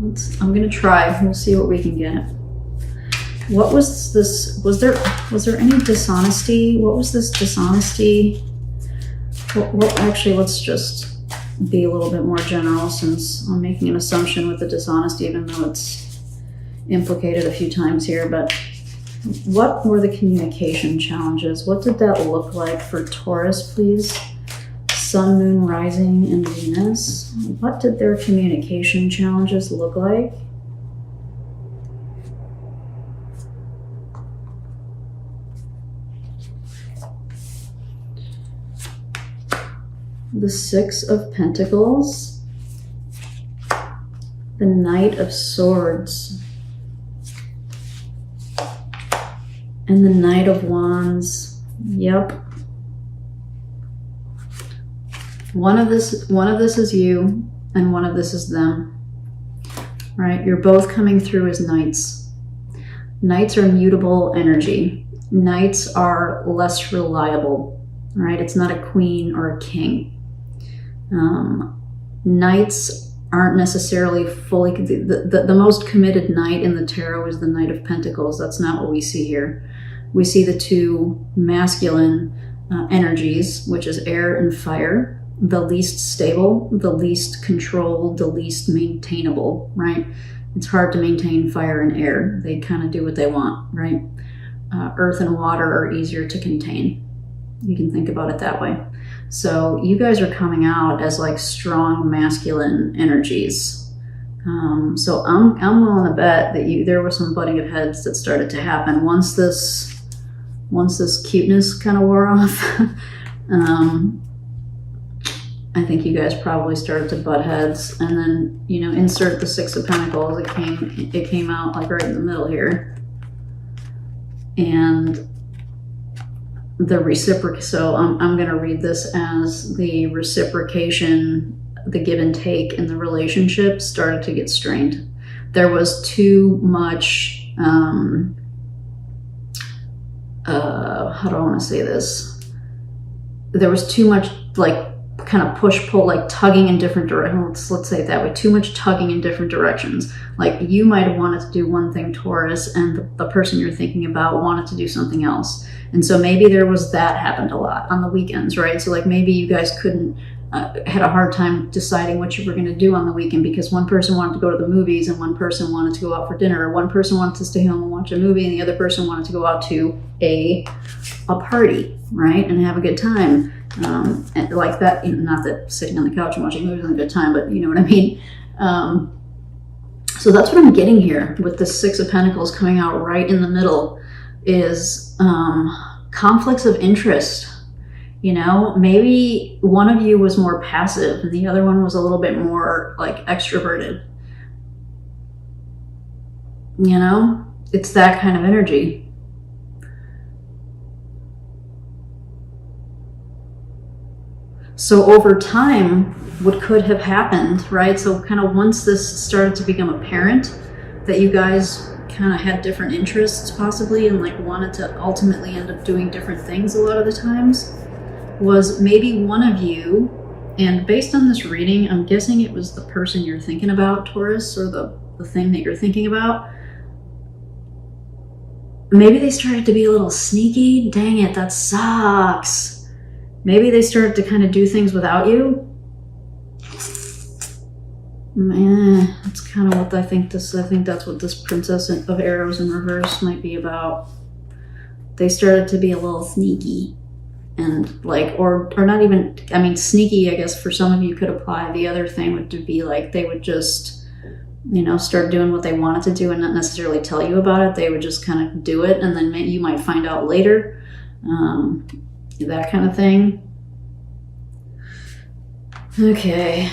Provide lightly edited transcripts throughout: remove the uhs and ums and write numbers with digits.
I'm gonna try. We'll see what we can get. What was this? Was there any dishonesty? What was this dishonesty? Well, actually, let's just be a little bit more general, since I'm making an assumption with the dishonesty, even though it's implicated a few times here. But what were the communication challenges? What did that look like for Taurus, please? Sun, Moon, Rising, and Venus. What did their communication challenges look like? The Six of Pentacles, the Knight of Swords, and the Knight of Wands. Yep. One of this is you, and one of this is them. Right? You're both coming through as knights. Knights are mutable energy. Knights are less reliable. Right? It's not a queen or a king. Knights aren't necessarily fully, the most committed knight in the tarot is the Knight of Pentacles. That's not what we see here. We see the two masculine energies, which is air and fire, the least stable, the least controlled, the least maintainable, right? It's hard to maintain fire and air. They kind of do what they want, right? Earth and water are easier to contain. You can think about it that way. So you guys are coming out as like strong masculine energies. So I'm willing to bet that there was some butting of heads that started to happen once this cuteness kind of wore off. I think you guys probably started to butt heads, and then, you know, insert the Six of Pentacles. It came out like right in the middle here, and the reciproc. So I'm going to read this as the reciprocation, the give and take in the relationship started to get strained. There was too much, how do I want to say this? There was too much like kind of push-pull, like tugging in different directions. Let's say it that way. Too much tugging in different directions. Like you might have wanted to do one thing, Taurus, and the person you're thinking about wanted to do something else. And so maybe there was that happened a lot on the weekends, right? So like maybe you guys couldn't, had a hard time deciding what you were going to do on the weekend because one person wanted to go to the movies and one person wanted to go out for dinner, or one person wanted to stay home and watch a movie and the other person wanted to go out to a party, right? And have a good time. And like that, you know, not that sitting on the couch and watching movies is a good time, but you know what I mean? So that's what I'm getting here with the Six of Pentacles coming out right in the middle is conflicts of interest. You know, maybe one of you was more passive and the other one was a little bit more like extroverted. You know, it's that kind of energy. So over time, what could have happened, right? So kind of once this started to become apparent that you guys kind of had different interests possibly and like wanted to ultimately end up doing different things a lot of the times, was maybe one of you, and based on this reading, I'm guessing it was the person you're thinking about, Taurus, or the thing that you're thinking about. Maybe they started to be a little sneaky. Dang it, that sucks. Maybe they started to kind of do things without you. Man, that's kind of what I think that's what this Princess of Arrows in reverse might be about. They started to be a little sneaky. And like, or not even, I mean, sneaky, I guess for some of you could apply. The other thing would be like, they would just, you know, start doing what they wanted to do and not necessarily tell you about it. They would just kind of do it. And then you might find out later, that kind of thing. Okay.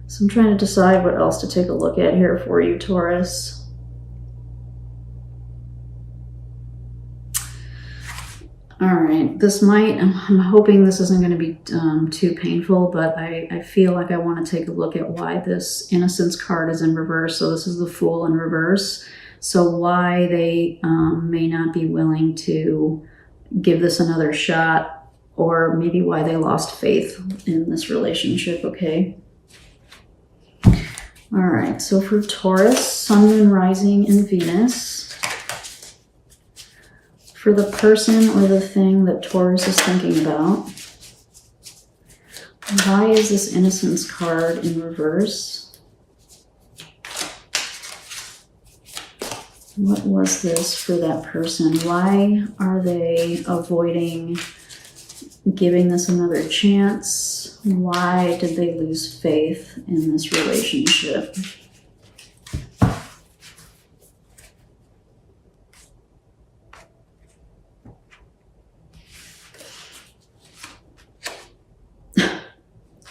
So I'm trying to decide what else to take a look at here for you, Taurus. All right, this might, I'm hoping this isn't going to be too painful, but I feel like I want to take a look at why this Innocence card is in reverse. So this is the Fool in reverse. So why they may not be willing to give this another shot, or maybe why they lost faith in this relationship, okay? All right, so for Taurus, Sun, Moon, Rising, and Venus. For the person or the thing that Taurus is thinking about, why is this Innocence card in reverse? What was this for that person? Why are they avoiding giving this another chance? Why did they lose faith in this relationship?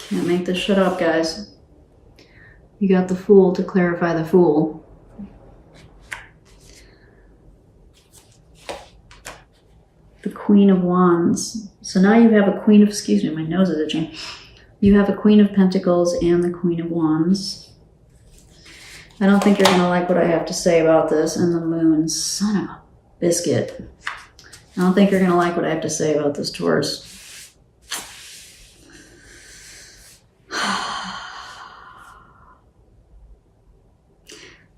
Can't make this shit up, guys. You got the Fool to clarify the Fool. The Queen of Wands. So now you have a Queen of, excuse me, my nose is itching. You have a Queen of Pentacles and the Queen of Wands. I don't think you're going to like what I have to say about this. And the Moon. Son of a biscuit. I don't think you're going to like what I have to say about this, Taurus.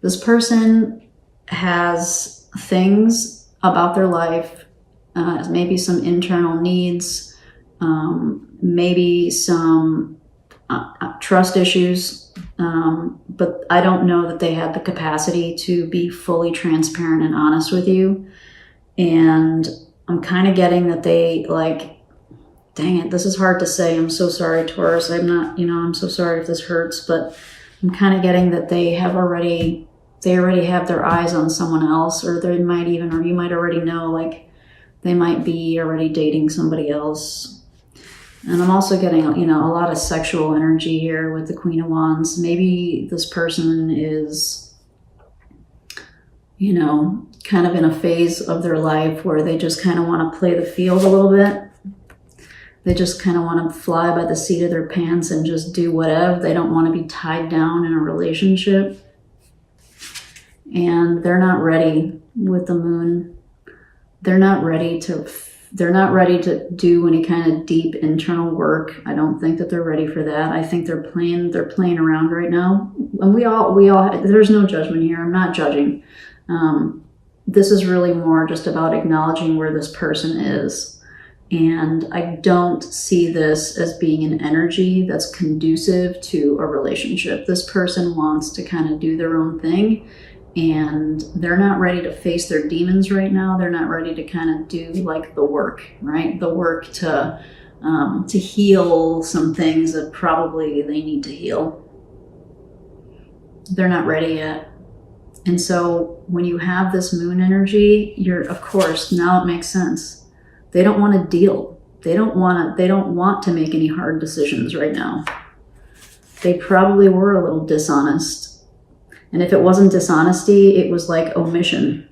This person has things about their life, maybe some internal needs, maybe some trust issues, but I don't know that they had the capacity to be fully transparent and honest with you. And I'm kind of getting that they like, dang it, this is hard to say. I'm so sorry, Taurus. I'm so sorry if this hurts, but I'm kind of getting that they already have their eyes on someone else, or they might even, or you might already know, like they might be already dating somebody else. And I'm also getting, a lot of sexual energy here with the Queen of Wands. Maybe this person is, kind of in a phase of their life where they just kind of want to play the field a little bit. They just kind of want to fly by the seat of their pants and just do whatever. They don't want to be tied down in a relationship. And they're not ready with the Moon. They're not ready to do any kind of deep internal work. I don't think that they're ready for that. I think they're playing around right now. And we all, there's no judgment here. I'm not judging. This is really more just about acknowledging where this person is. And I don't see this as being an energy that's conducive to a relationship. This person wants to kind of do their own thing, and they're not ready to face their demons right now. They're not ready to kind of do like the work, right? The work to heal some things that probably they need to heal. They're not ready yet. And so when you have this Moon energy, of course, now it makes sense. They don't want to deal. They don't want to make any hard decisions right now. They probably were a little dishonest. And if it wasn't dishonesty, it was like omission.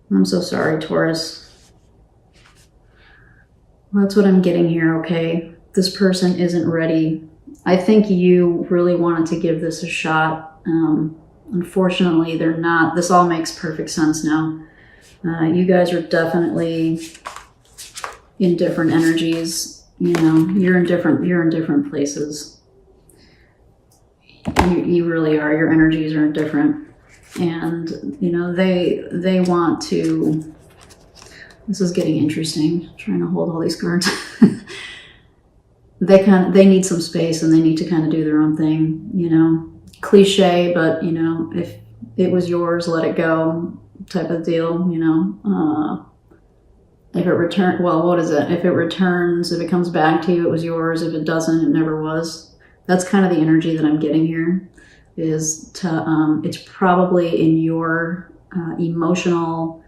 I'm so sorry, Taurus. Well, that's what I'm getting here, okay? This person isn't ready. I think you really wanted to give this a shot. Unfortunately, they're not. This all makes perfect sense now. You guys are definitely in different energies. You're in different places. You really are. Your energies are different. And, they want to, this is getting interesting, trying to hold all these cards. They need some space, and they need to kind of do their own thing, cliche, but, if it was yours, let it go type of deal, if it if it returns, if it comes back to you, it was yours. If it doesn't, it never was. That's kind of the energy that I'm getting here, is to, it's probably in your emotional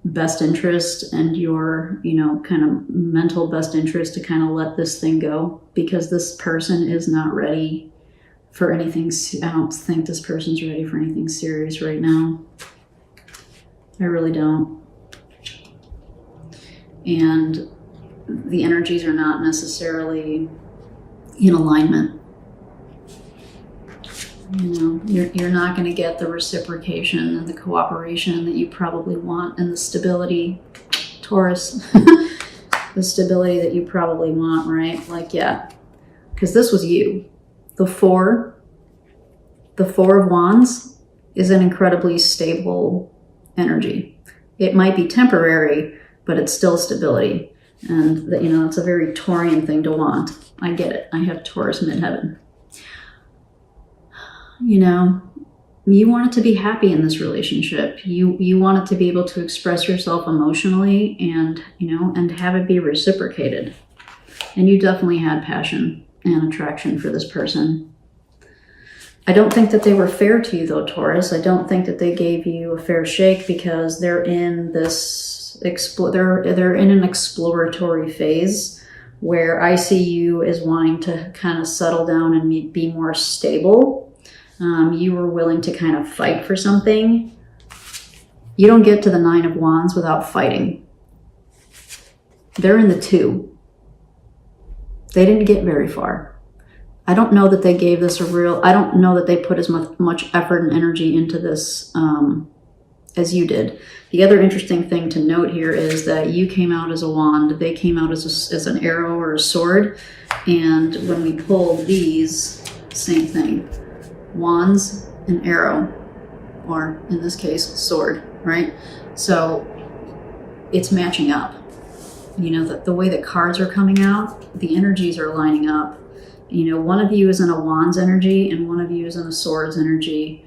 best interest and your, kind of mental best interest to kind of let this thing go, because this person is not ready for anything. I don't think this person's ready for anything serious right now. I really don't. And the energies are not necessarily in alignment. You're not going to get the reciprocation and the cooperation that you probably want, and the stability, Taurus, the stability that you probably want, right? Like, yeah, because this was you. The Four of Wands is an incredibly stable energy. It might be temporary, but it's still stability. And that, it's a very Taurian thing to want. I get it. I have Taurus midheaven. You want it to be happy in this relationship. You want it to be able to express yourself emotionally and have it be reciprocated. And you definitely had passion and attraction for this person. I don't think that they were fair to you though, Taurus. I don't think that they gave you a fair shake, because they're in this they're in an exploratory phase where I see you as wanting to kind of settle down and be more stable. You were willing to kind of fight for something. You don't get to the Nine of Wands without fighting. They're in the Two. They didn't get very far. I don't know that they gave this I don't know that they put as much effort and energy into this as you did. The other interesting thing to note here is that you came out as a wand. They came out as an arrow or a sword. And when we pull these, same thing. Wands and arrow, or in this case, sword, right? So it's matching up. The way that cards are coming out, the energies are lining up. One of you is in a Wands energy and one of you is in a Swords energy.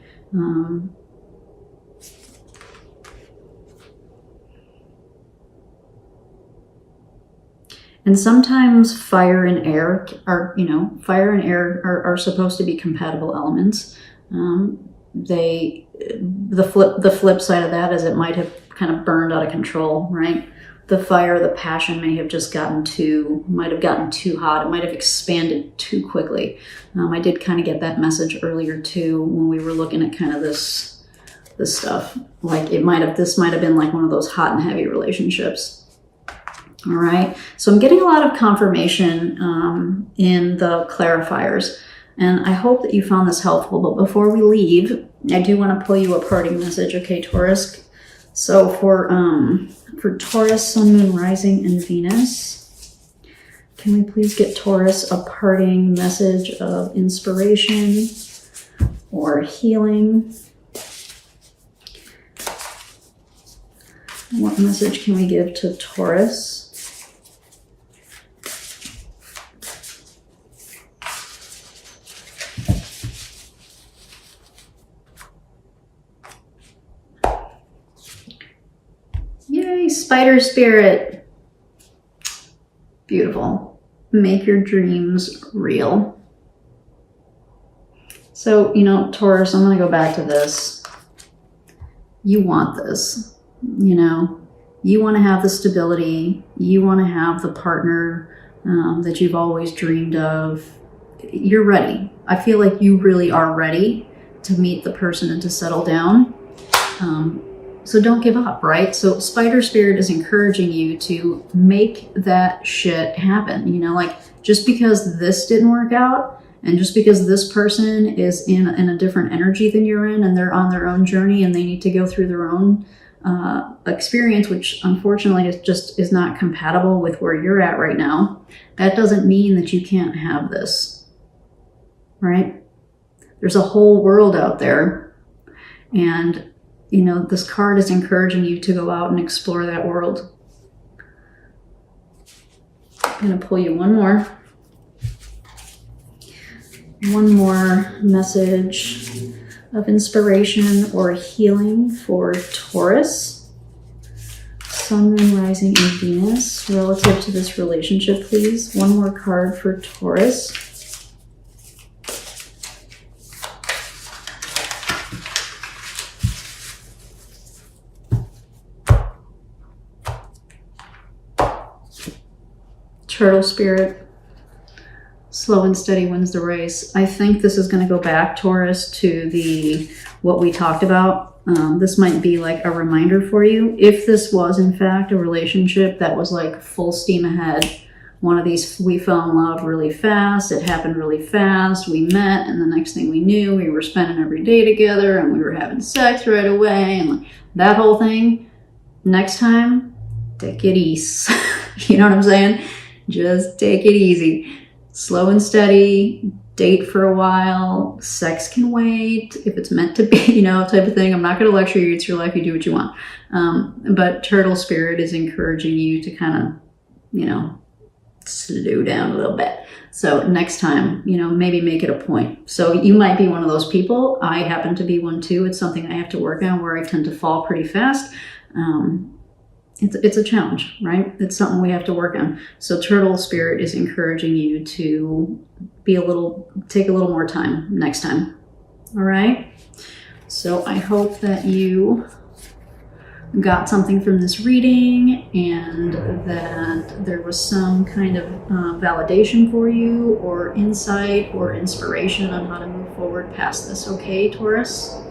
And sometimes fire and air are supposed to be compatible elements. The flip side of that is it might have kind of burned out of control, right? The fire, the passion may have just gotten too hot. It might have expanded too quickly. I did kind of get that message earlier too when we were looking at kind of this stuff. Like this might have been like one of those hot and heavy relationships. All right, so I'm getting a lot of confirmation in the clarifiers, and I hope that you found this helpful. But before we leave, I do want to pull you a parting message, okay, Taurus? So for Taurus, Sun, Moon, Rising, and Venus, can we please get Taurus a parting message of inspiration or healing? What message can we give to Taurus? Yay, spider spirit. Beautiful. Make your dreams real. So, Taurus, I'm going to go back to this. You want this. You want to have the stability. You want to have the partner that you've always dreamed of. You're ready. I feel like you really are ready to meet the person and to settle down. So don't give up, right? So Spider Spirit is encouraging you to make that shit happen. Just because this didn't work out, and just because this person is in a different energy than you're in, and they're on their own journey and they need to go through their own experience, which unfortunately is not compatible with where you're at right now, that doesn't mean that you can't have this, right? There's a whole world out there, and this card is encouraging you to go out and explore that world. I'm going to pull you one more message of inspiration or healing for Taurus, Sun, Moon, Rising, and Venus relative to this relationship, please. One more card for Taurus. Turtle Spirit. Slow and steady wins the race. I think this is going to go back, Taurus, to what we talked about. This might be like a reminder for you. If this was, in fact, a relationship that was like full steam ahead, one of these, we fell in love really fast. It happened really fast. We met, and the next thing we knew, we were spending every day together, and we were having sex right away, and like, that whole thing. Next time, take it easy. You know what I'm saying? Just take it easy. Slow and steady. Date for a while. Sex can wait if it's meant to be, you know, type of thing. I'm not going to lecture you. It's your life. You do what you want. But Turtle Spirit is encouraging you to kind of, you know, slow down a little bit. So next time, you know, maybe make it a point. So you might be one of those people. I happen to be one too. It's something I have to work on, where I tend to fall pretty fast. It's a challenge, right? It's something we have to work on. So Turtle Spirit is encouraging you to take a little more time next time. All right. So I hope that you got something from this reading, and that there was some kind of validation for you, or insight, or inspiration on how to move forward past this. Okay, Taurus?